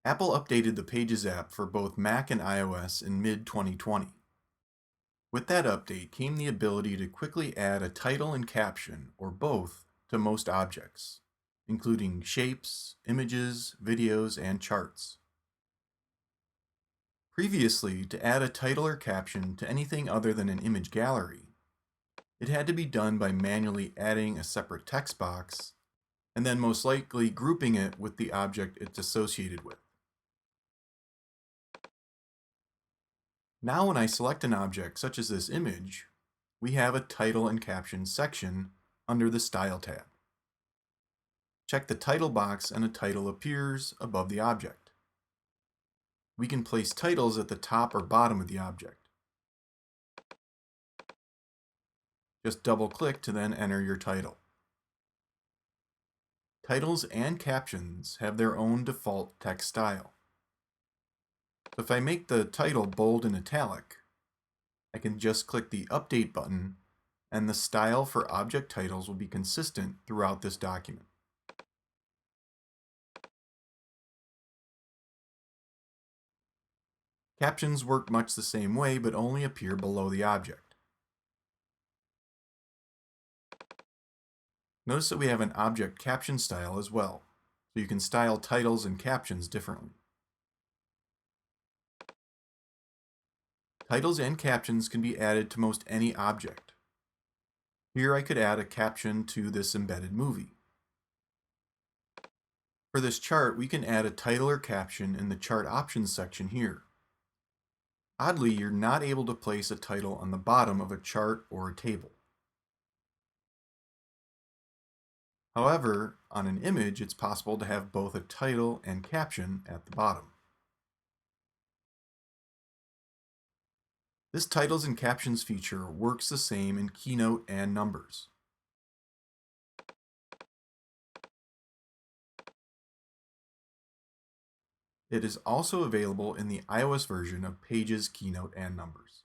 Apple updated the Pages app for both Mac and iOS in mid-2020. With that update came the ability to quickly add a title and caption, or both, to most objects, including shapes, images, videos, and charts. Previously, to add a title or caption to anything other than an image gallery, it had to be done by manually adding a separate text box and then most likely grouping it with the object it's associated with. Now when I select an object such as this image, we have a title and caption section under the Style tab. Check the title box and a title appears above the object. We can place titles at the top or bottom of the object. Just double-click to then enter your title. Titles and captions have their own default text style. So if I make the title bold and italic, I can just click the Update button and the style for object titles will be consistent throughout this document. Captions work much the same way but only appear below the object. Notice that we have an object caption style as well, so you can style titles and captions differently. Titles and captions can be added to most any object. Here I could add a caption to this embedded movie. For this chart, we can add a title or caption in the Chart Options section here. Oddly, you're not able to place a title on the bottom of a chart or a table. However, on an image, it's possible to have both a title and caption at the bottom. This titles and captions feature works the same in Keynote and Numbers. It is also available in the iOS version of Pages, Keynote, and Numbers.